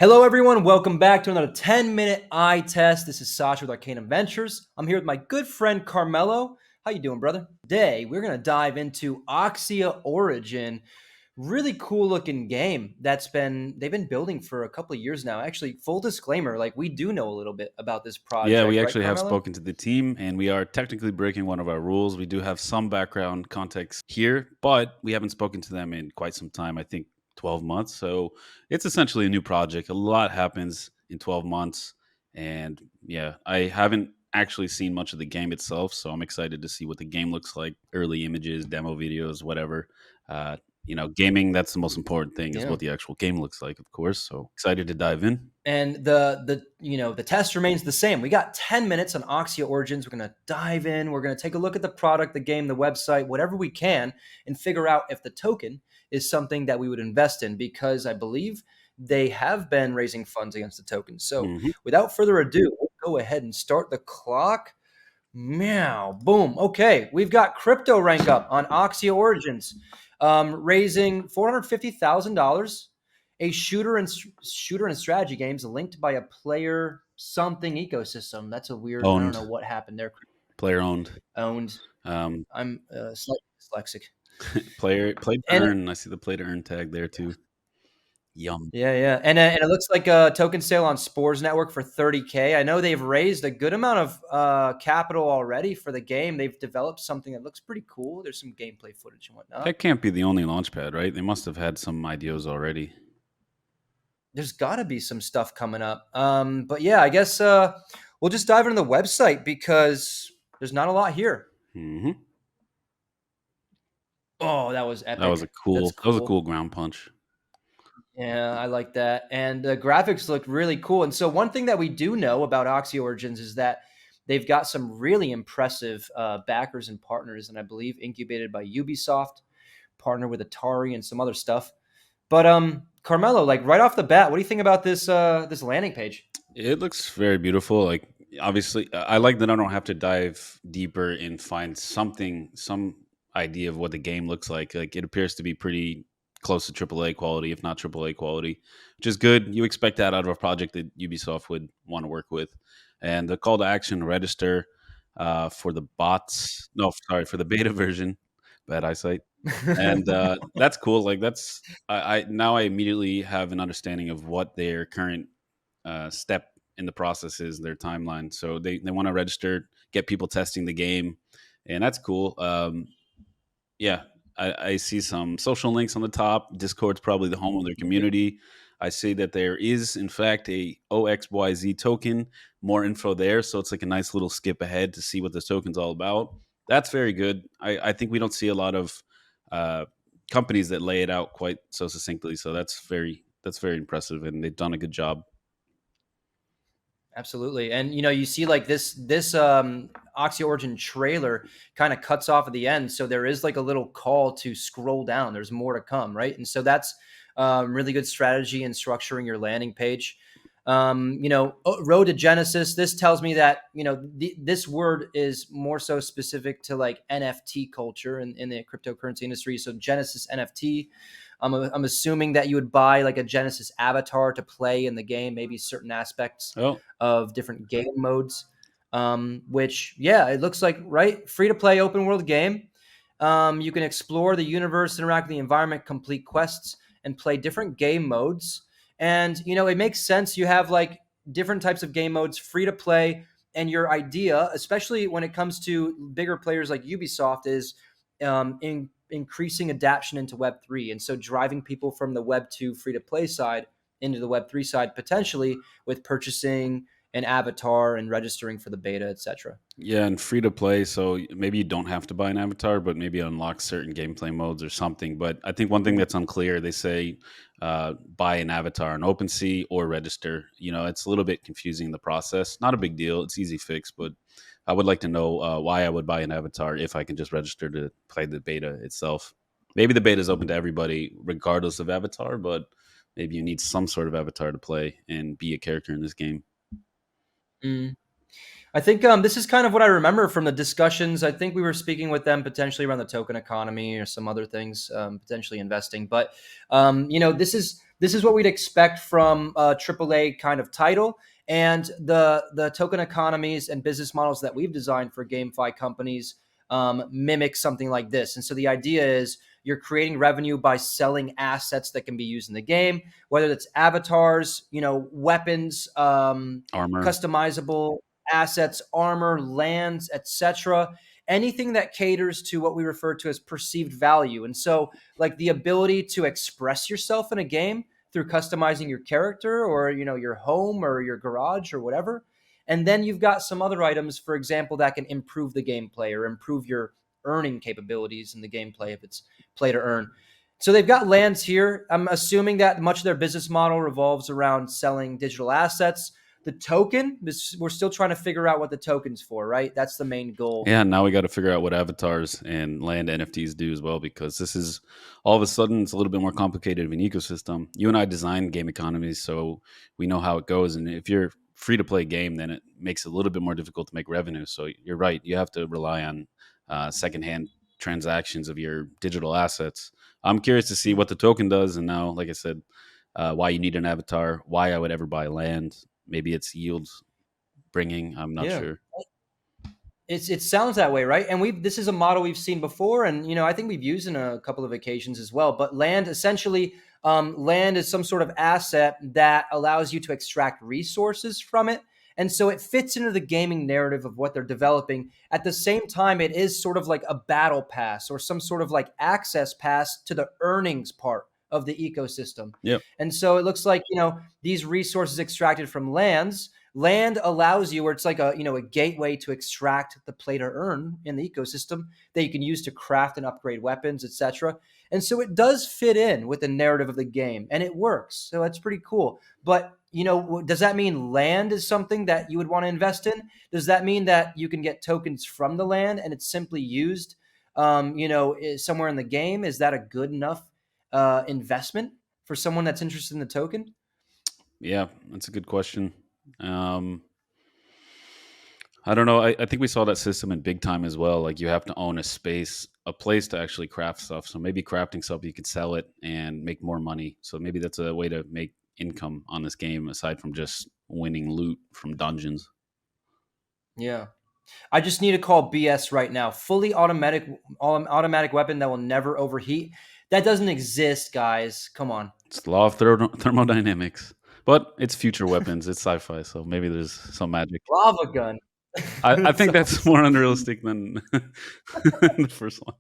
Hello, everyone. Welcome back to another 10-minute eye test. This is Sasha with Arcanum Ventures. I'm here with my good friend Carmelo. How you doing, brother? Today, we're going to dive into Oxya Origin. Really cool looking game they've been building for a couple of years now. Actually, full disclaimer, we do know a little bit about this Yeah, we project, right, actually have Carmelo? spoken to the team, and we are technically breaking one of our rules. We do have some background context here, but we haven't spoken to them in quite some time. I think 12 months. So it's essentially a new project. A lot happens in 12 months. And yeah, I haven't actually seen much of the game itself. So I'm excited to see what the game looks like, early images, demo videos, whatever. Uh, Gaming, that's the most important thing is Yeah. what the actual game looks like, of course. So excited to dive in. And the test remains the same. We got 10 minutes on Oxya Origins. We're going to dive in. We're going to take a look at the product, the game, the website, whatever we can, and figure out if the token is something that we would invest in, because I believe they have been raising funds against the token. So Hmm. without further ado, we'll go ahead and start the clock. Meow. Boom. Okay. We've got crypto rank up on Oxya Origins, raising $450,000. A shooter and strategy games linked by a player something ecosystem. That's a weird. I don't Owned, know what happened there. player owned. Owned. Um, I'm slightly dyslexic. play to And earn. I see the play to earn tag there too. Yum. yeah. And it looks like a token sale on Spores Network for 30K. I know they've raised a good amount of capital already for the game. They've developed something that looks pretty cool. There's some gameplay footage and whatnot. That can't be the only launch pad, right? They must have had some ideas already. There's got to be some stuff coming up. But yeah, I guess we'll just dive into the website because there's not a lot here. Hmm. Oh, that was That was epic. a That's cool. That was a cool. cool ground punch. Yeah, I like that. And the graphics look really cool. And so one thing that we do know about Oxy Origins is that they've got some really impressive backers and partners, and I believe incubated by Ubisoft, partnered with Atari and some other stuff. But Carmelo, right off the bat, what do you think about this landing page? It looks very beautiful. Like obviously, I like that I don't have to dive deeper and find some idea of what the game looks like. Like it appears to be pretty close to AAA quality, if not AAA quality, which is good. You expect that out of a project that Ubisoft would want to work with. And the call to action register for the bots. No, sorry, for the beta version. Bad eyesight. And that's cool. Like I now I immediately have an understanding of what their current step in the process is, their timeline. So they want to register, get people testing the game, and that's cool. Yeah, I see some social links on the top. Discord's probably the home of their community. I see that there is, in fact, a OXYZ token. More info there, so it's like a nice little skip ahead to see what this token's all about. That's very good. I think we don't see a lot of uh, companies that lay it out quite so succinctly. So that's very impressive, and they've done a good job. Absolutely. And you see this Oxy Origin trailer kind of cuts off at the end. So there is like a little call to scroll down. There's more to come, right? And so that's really good strategy in structuring your landing page. Road to Genesis. This tells me that, this word is more so specific to like NFT culture in the cryptocurrency industry. So Genesis NFT. I'm assuming that you would buy like a Genesis avatar to play in the game, maybe certain aspects Oh, of different game modes. Which, yeah, it looks like, right, free to play open world game. You can explore the universe, interact with the environment, complete quests, and play different game modes. And it makes sense. You have like different types of game modes, free to play, and your idea, especially when it comes to bigger players like Ubisoft, is increasing adaptation into Web3, and so driving people from the Web2 free to play side into the Web3 side, potentially with purchasing an avatar and registering for the beta, etc. yeah, and free to play. So maybe you don't have to buy an avatar, but maybe unlock certain gameplay modes or something. But I think one thing that's unclear, they say buy an avatar on OpenSea or register. It's a little bit confusing the process. Not a big deal. It's easy fix, but I would like to know why I would buy an avatar if I can just register to play the beta itself. Maybe the beta is open to everybody, regardless of avatar, but maybe you need some sort of avatar to play and be a character in this game. Mm. I think this is kind of what I remember from the discussions. I think we were speaking with them potentially around the token economy or some other things, potentially investing. But this this is what we'd expect from a AAA kind of title. And the token economies and business models that we've designed for GameFi companies mimic something like this. And so the idea is you're creating revenue by selling assets that can be used in the game, whether it's avatars, weapons, Armor. customizable assets, armor, lands, etc. Anything that caters to what we refer to as perceived value. And so, like the ability to express yourself in a game through customizing your character or your home or your garage or whatever. And then you've got some other items, for example, that can improve the gameplay or improve your earning capabilities in the gameplay if it's play to earn. So they've got lands here. I'm assuming that much of their business model revolves around selling digital assets. The token, we're still trying to figure out what the token's for, right? That's the main goal. Yeah, now we got to figure out what avatars and land NFTs do as well, because this is all of a sudden it's a little bit more complicated of an ecosystem. You and I designed game economies, so we know how it goes. And if you're free to play game, then it makes it a little bit more difficult to make revenue. So you're right, you have to rely on secondhand transactions of your digital assets. I'm curious to see what the token does, and now, like I said, why you need an avatar, why I would ever buy land. Maybe it's yield bringing. I'm not Yeah. sure. It sounds that way, right? And this is a model we've seen before, and I think we've used in a couple of occasions as well. But land, essentially, land is some sort of asset that allows you to extract resources from it, and so it fits into the gaming narrative of what they're developing. At the same time, it is sort of like a battle pass or some sort of like access pass to the earnings part of the ecosystem. Yep. And so it looks like these resources extracted from lands. Land allows you, where it's like a gateway to extract the play to earn in the ecosystem that you can use to craft and upgrade weapons, etc. And so it does fit in with the narrative of the game, and it works. So that's pretty cool. But does that mean land is something that you would want to invest in? Does that mean that you can get tokens from the land and it's simply used, somewhere in the game? Is that a good enough investment for someone that's interested in the token? Yeah, that's a good question. Um, I don't know. I think we saw that system in big time as well. Like you have to own a space, a place to actually craft stuff. So maybe crafting stuff, you could sell it and make more money. So maybe that's a way to make income on this game aside from just winning loot from dungeons. Yeah. I just need to call BS right now. Fully automatic weapon that will never overheat. That doesn't exist, guys. Come on. It's the law of thermodynamics, but it's future weapons. It's sci-fi, so maybe there's some magic. Lava gun. I It's think so that's more unrealistic than the first one.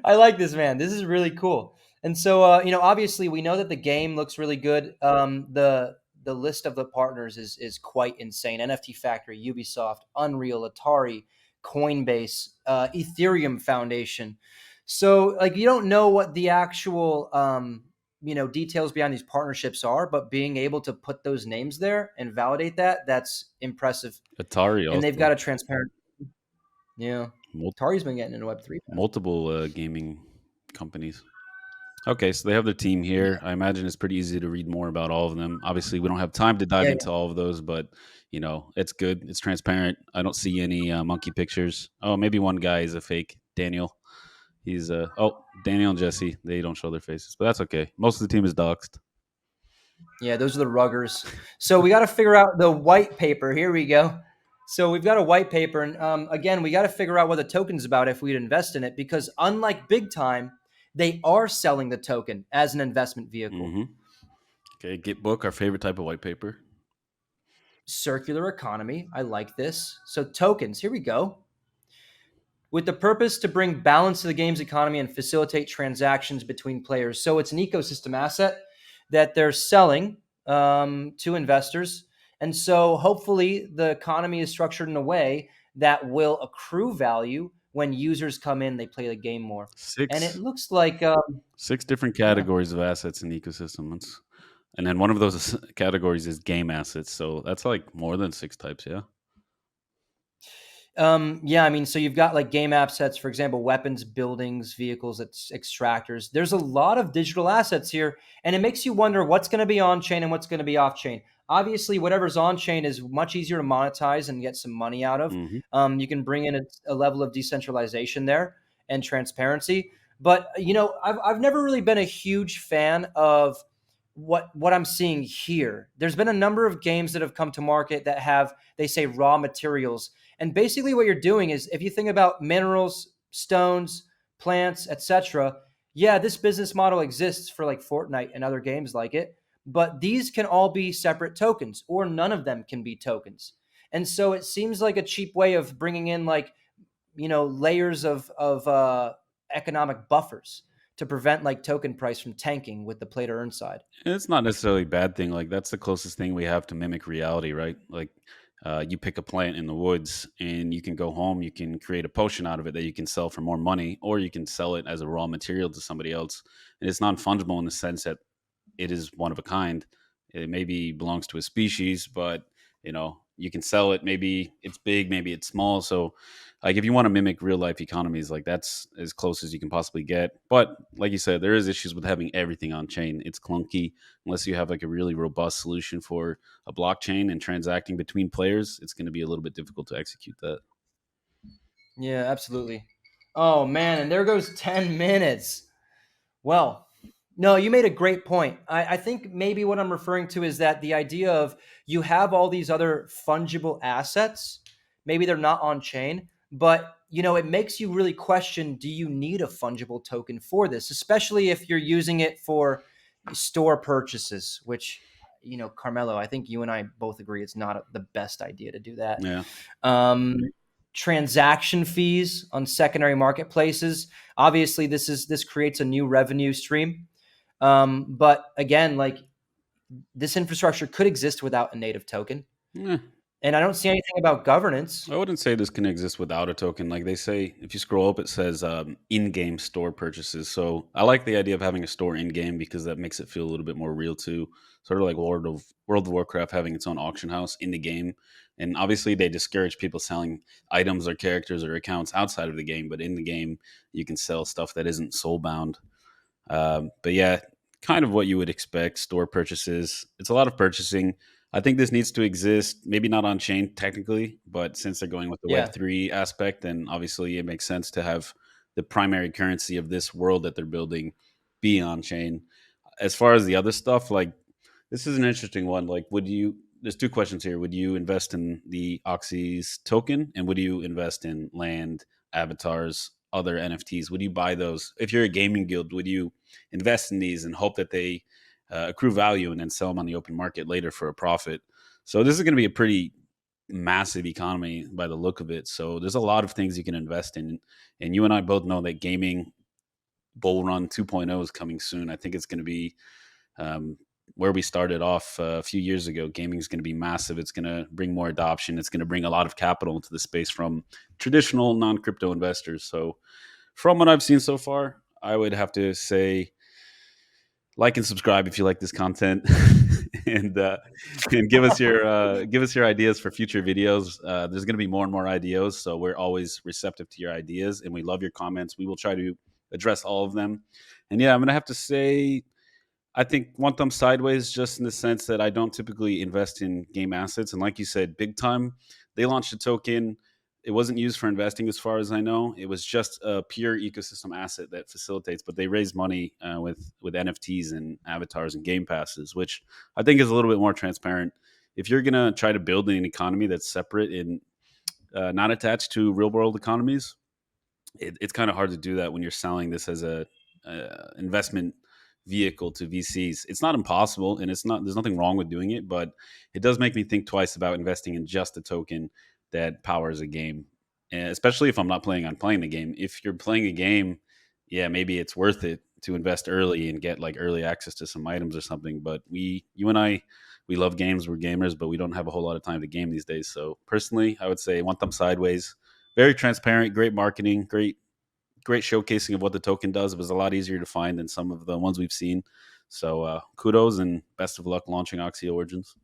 I like this, man. This is really cool. And so, obviously, we know that the game looks really good. The list of the partners is quite insane. NFT Factory, Ubisoft, Unreal, Atari, Coinbase, Ethereum Foundation. So, like, you don't know what the actual details behind these partnerships are, but being able to put those names there and validate that's impressive. Atari And they've also got a transparent, yeah. mul- Atari's been getting into Web3. multiple gaming companies. Okay, so they have their team Yeah, here. I imagine it's pretty easy to read more about all of them. Obviously, we don't have time to dive yeah, into all of those, but it's good. It's transparent. I don't see any monkey pictures. Oh, maybe one guy is a fake. Daniel. He's Daniel and Jesse. They don't show their faces, but that's okay. Most of the team is doxxed. yeah. Those are the ruggers. So we got to figure out the white paper. Here we go. So we've got a white paper, and again, we got to figure out what the token's about if we'd invest in it, because unlike big time, they are selling the token as an investment vehicle. Hmm. Okay, Git book, our favorite type of white paper. Circular economy. I like this. So tokens. Here we go. With the purpose to bring balance to the game's economy and facilitate transactions between players. So it's an ecosystem asset that they're selling to investors. And so hopefully the economy is structured in a way that will accrue value when users come in, they play the game more. And it Six looks like, six different yeah. categories of assets in the ecosystem. And then one of those categories is game assets. So that's like more than six types. Yeah. Yeah, I mean, so you've got like game assets, for example, weapons, buildings, vehicles, extractors. There's a lot of digital assets here, and it makes you wonder what's going to be on chain and what's going to be off chain. Obviously, whatever's on chain is much easier to monetize and get some money out of. Hmm. You can bring in a level of decentralization there and transparency. But I've never really been a huge fan of what I'm seeing here. There's been a number of games that have come to market that have, they say, raw materials, and basically what you're doing is, if you think about minerals, stones, plants, etc. Yeah, this business model exists for like Fortnite and other games like it, but these can all be separate tokens, or none of them can be tokens. And so it seems like a cheap way of bringing in, like, layers of economic buffers to prevent like token price from tanking with the play to earn side. And it's not necessarily a bad thing. Like that's the closest thing we have to mimic reality, right? Like you pick a plant in the woods and you can go home, you can create a potion out of it that you can sell for more money, or you can sell it as a raw material to somebody else. And it's non fungible in the sense that it is one of a kind. It maybe belongs to a species, but you can sell it. Maybe it's big, maybe it's small. So, like if you want to mimic real life economies, like that's as close as you can possibly get. But like you said, there is issues with having everything on chain. It's clunky unless you have like a really robust solution for a blockchain and transacting between players. It's going to be a little bit difficult to execute that. Yeah, absolutely. Oh man, and there goes 10 minutes. Well, no, you made a great point. I think maybe what I'm referring to is that the idea of, you have all these other fungible assets, maybe they're not on chain, but it makes you really question, do you need a fungible token for this, especially if you're using it for store purchases, which, Carmelo, I think you and I both agree it's not the best idea to do that. Yeah. Um, transaction fees on secondary marketplaces. Obviously, this creates a new revenue stream. But again, like, this infrastructure could exist without a native token, Yeah. and I don't see anything about governance. I wouldn't say this can exist without a token. Like they say, if you scroll up, it says in-game store purchases. So I like the idea of having a store in-game because that makes it feel a little bit more real too. Sort of like World of Warcraft having its own auction house in the game. And obviously, they discourage people selling items or characters or accounts outside of the game, but in the game, you can sell stuff that isn't soul bound. But yeah, kind of what you would expect store purchases. It's a lot of purchasing. I think this needs to exist, maybe not on chain technically, but since they're going with the Yeah, Web3 aspect, then obviously it makes sense to have the primary currency of this world that they're building be on chain. As far as the other stuff, like this is an interesting one. Like, there's two questions here. Would you invest in the Oxy's token, and would you invest in land, avatars, other NFTs? Would you buy those? If you're a gaming guild, would you invest in these and hope that they accrue value and then sell them on the open market later for a profit? So this is going to be a pretty massive economy by the look of it. So there's a lot of things you can invest in, and you and I both know that gaming bull run 2.0 is coming soon. I think it's going to be um, where we started off a few years ago. Gaming is going to be massive. It's going to bring more adoption. It's going to bring a lot of capital into the space from traditional non-crypto investors. So from what I've seen so far, I would have to say like and subscribe if you like this content, and give us your ideas for future videos. There's going to be more and more ideas, so we're always receptive to your ideas, and we love your comments. We will try to address all of them. And yeah, I'm going to have to say I think one thumb sideways, just in the sense that I don't typically invest in game assets. And like you said, big time, they launched a token. It wasn't used for investing, as far as I know. It was just a pure ecosystem asset that facilitates. But they raised money with NFTs and avatars and game passes, which I think is a little bit more transparent. If you're gonna try to build an economy that's separate and not attached to real world economies, it's kind of hard to do that when you're selling this as a investment vehicle to VCs. It's not impossible, and it's not. There's nothing wrong with doing it, but it does make me think twice about investing in just a token that powers a game, and especially if I'm not planning on playing the game. If you're playing a game, yeah, maybe it's worth it to invest early and get like early access to some items or something. But you and I, we love games. We're gamers, but we don't have a whole lot of time to game these days. So personally, I would say one thumb sideways. Very transparent, great marketing, great showcasing of what the token does. It was a lot easier to find than some of the ones we've seen. So kudos and best of luck launching Oxya Origins.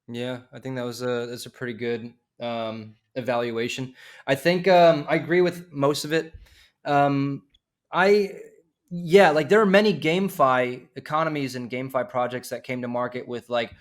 yeah, I think that's a pretty good evaluation. I think I agree with most of it. Um, I Yeah, like, there are many GameFi economies and GameFi projects that came to market with, like,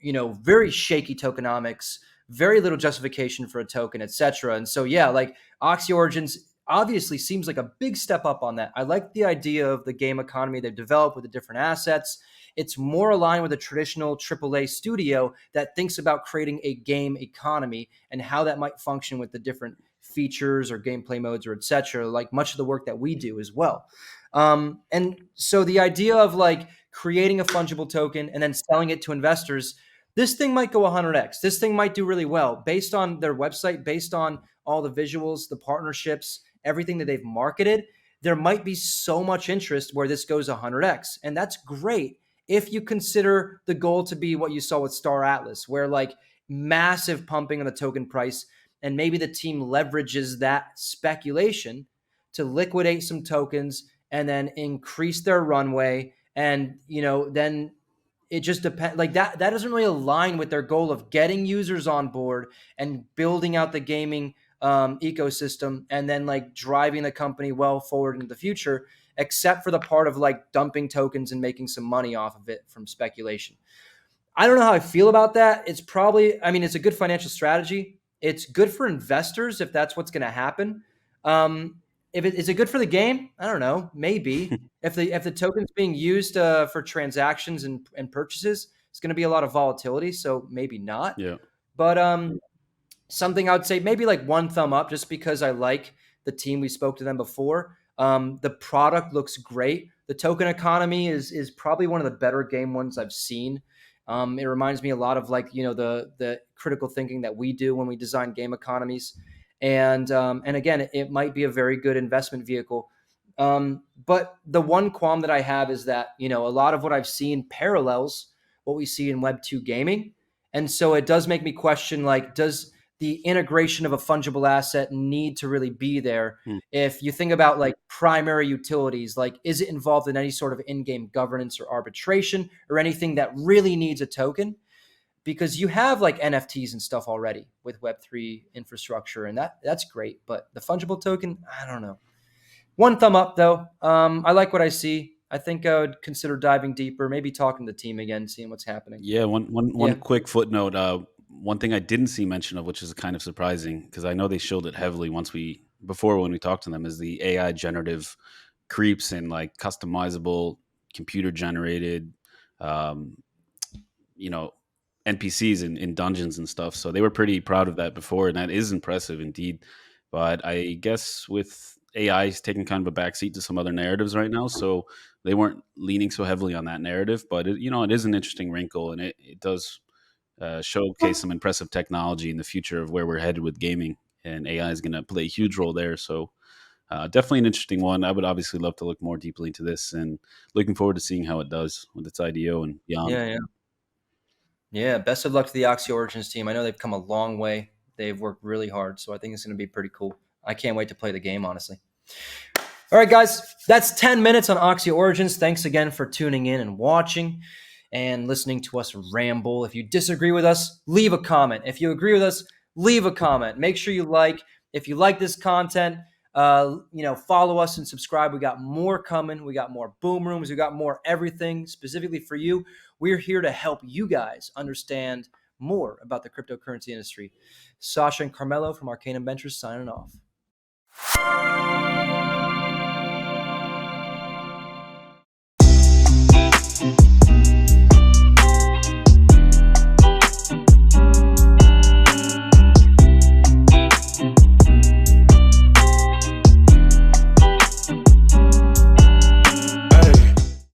very shaky tokenomics, very little justification for a token, etc. And so, yeah, like, Oxy Origins, obviously seems like a big step up on that. I like the idea of the game economy they've developed with the different assets. It's more aligned with a traditional AAA studio that thinks about creating a game economy and how that might function with the different features or gameplay modes or etc. Like much of the work that we do as well. And so the idea of like creating a fungible token and then selling it to investors, this thing might go 100x. This thing might do really well based on their website, based on all the visuals, the partnerships, everything that they've marketed. There might be so much interest where this goes 100x. And that's great if you consider the goal to be what you saw with Star Atlas, where like massive pumping on the token price, and maybe the team leverages that speculation to liquidate some tokens and then increase their runway. And, then it just depends, like that doesn't really align with their goal of getting users on board and building out the gaming ecosystem and then like driving the company well forward into the future, except for the part of like dumping tokens and making some money off of it from speculation. I don't know how I feel about that. It's probably, I mean, it's a good financial strategy. It's good for investors if that's what's going to happen. If is it good for the game? I don't know. Maybe if the token's being used for transactions and purchases, it's going to be a lot of volatility. So maybe not. Yeah. But something I would say maybe like one thumb up, just because I like the team. We spoke to them before. The product looks great. The token economy is probably one of the better game ones I've seen. It reminds me a lot of like the critical thinking that we do when we design game economies, and again, it might be a very good investment vehicle. But the one qualm that I have is that a lot of what I've seen parallels what we see in Web 2 gaming, and so it does make me question like, does the integration of a fungible asset need to really be there? Hmm. If you think about like primary utilities, like is it involved in any sort of in-game governance or arbitration or anything that really needs a token? Because you have like NFTs and stuff already with Web3 infrastructure, and that's great. But the fungible token, I don't know. One thumb up though. I like what I see. I think I would consider diving deeper, maybe talking to the team again, seeing what's happening. Yeah, one Yeah. quick footnote. One thing I didn't see mention of, which is kind of surprising, because I know they showed it heavily before when we talked to them, is the AI generative creeps and like customizable computer generated, um, you know, NPCs in dungeons and stuff. So they were pretty proud of that before, and that is impressive indeed. But I guess with AI is taking kind of a backseat to some other narratives right now, so they weren't leaning so heavily on that narrative. But it is an interesting wrinkle, and it does showcase some impressive technology in the future of where we're headed with gaming, and AI is going to play a huge role there. So definitely an interesting one. I would obviously love to look more deeply into this, and looking forward to seeing how it does with its IDO and beyond. Yeah, yeah. Yeah, best of luck to the Oxya Origins team. I know they've come a long way. They've worked really hard, so I think it's going to be pretty cool. I can't wait to play the game, honestly. All right, guys, that's 10 minutes on Oxya Origins. Thanks again for tuning in and watching and listening to us ramble. If you disagree with us, leave a comment. If you agree with us, leave a comment. Make sure you like. If you like this content, follow us and subscribe. We got more coming. We got more boom rooms. We got more everything specifically for you. We're here to help you guys understand more about the cryptocurrency industry. Sasha and Carmelo from Arcanum Ventures signing off.